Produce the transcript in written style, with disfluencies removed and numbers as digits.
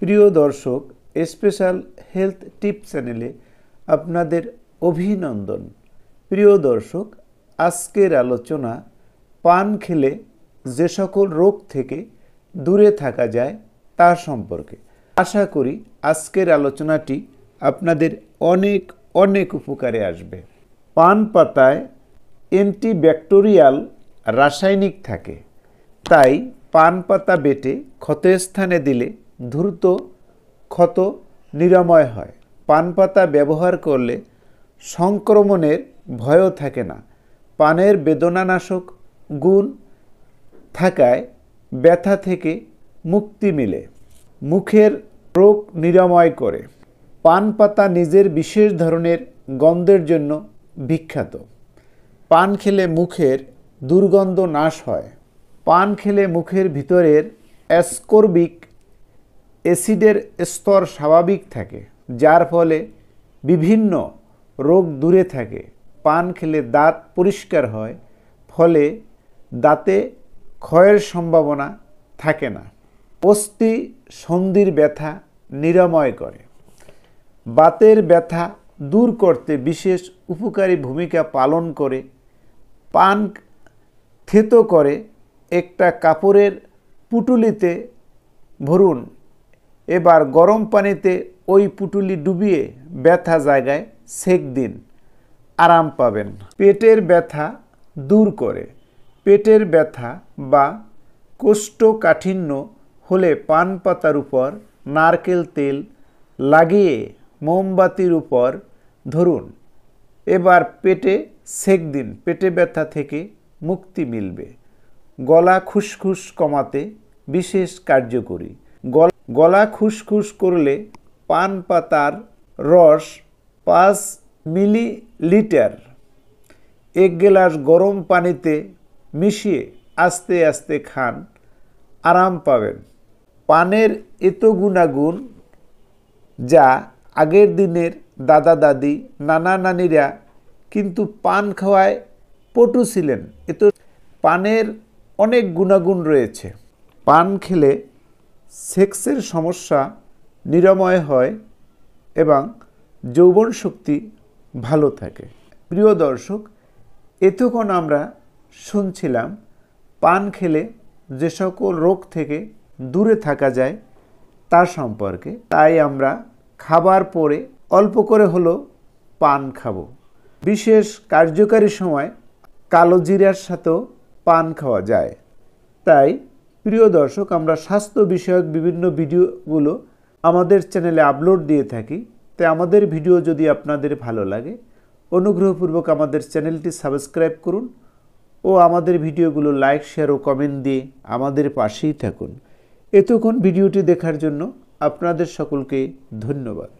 প্রিয় দর্শক, special health টিপ চ্যানেলে আপনাদের অভিনন্দন। প্রিয় দর্শক, আজকের আলোচনা পান খেলে যে সকল রোগ থেকে দূরে থাকা যায় তার সম্পর্কে। আশা করি আজকের আলোচনাটি আপনাদের অনেক অনেক উপকারে আসবে। পান পাতায় অ্যান্টিব্যাকটেরিয়াল রাসায়নিক থাকে, তাই পান পাতা বেটে ক্ষতস্থানে দিলে দ্রুত ক্ষত নিরাময় হয়। পান পাতা ব্যবহার করলে সংক্রমণের ভয়ও থাকে না। পানের বেদনানাশক গুণ থাকায় ব্যথা থেকে মুক্তি মিলে। মুখের রোগ নিরাময় করে। পান পাতা নিজের বিশেষ ধরনের গন্ধের জন্য বিখ্যাত। পান খেলে মুখের দুর্গন্ধ নাশ হয়। পান খেলে মুখের ভিতরের অ্যাসকর্বিক অ্যাসিডের স্তর স্বাভাবিক থাকে, যার ফলে বিভিন্ন রোগ দূরে থাকে। পান খেলে দাঁত পরিষ্কার হয়, ফলে দাঁতে ক্ষয়ের সম্ভাবনা থাকে না। অস্থি সন্ধির ব্যথা নিরাময় করে। বাতের ব্যথা দূর করতে বিশেষ উপকারী ভূমিকা পালন করে। পান থেতো করে একটা কাপড়ের পুঁটুলিতে ভরুন, এবার গরম পানিতে ওই পুঁটুলি ডুবিয়ে ব্যথা জায়গায় সেক দিন, আরাম পাবেন। পেটের ব্যথা দূর করে। পেটের ব্যথা বা কোষ্ঠকাঠিন্য হলে পান পাতার উপর নারকেল তেল লাগিয়ে মোমবাতির উপর ধরুন, এবার পেটে সেক দিন, পেটে ব্যথা থেকে মুক্তি মিলবে। গলা খুসখুস কমাতে বিশেষ কার্যকরী। গলা খুসখুস করলে পান পাতার রস 5 মিলিলিটার 1 গ্লাস গরম পানিতে মিশিয়ে আস্তে আস্তে খান, আরাম পাবেন। পানের এত গুণাগুণ যা আগের দিনের দাদা দাদি নানা নানিরা কিন্তু পান খাওয়ায় পটু ছিলেন। এত পানের অনেক গুণাগুণ রয়েছে। পান খেলে সেক্সের সমস্যা নিরাময় হয় এবং যৌবন শক্তি ভালো থাকে। প্রিয় দর্শক, এতক্ষণ আমরা শুনছিলাম পান খেলে যে সকল রোগ থেকে দূরে থাকা যায় তার সম্পর্কে। তাই আমরা খাবার পরে অল্প করে হলেও পান খাবো। বিশেষ কার্যকারী সময় কালো জিরার সাথেও পান খাওয়া যায়। তাই প্রিয় দর্শক, আমরা স্বাস্থ্য বিষয়ক বিভিন্ন ভিডিওগুলো আমাদের চ্যানেলে আপলোড দিয়ে থাকি। তাই আমাদের ভিডিও যদি আপনাদের ভালো লাগে, অনুগ্রহপূর্বক আমাদের চ্যানেলটি সাবস্ক্রাইব করুন ও আমাদের ভিডিওগুলো লাইক, শেয়ার ও কমেন্ট দিয়ে আমাদের পাশেই থাকুন। এতক্ষণ ভিডিওটি দেখার জন্য আপনাদের সকলকে ধন্যবাদ।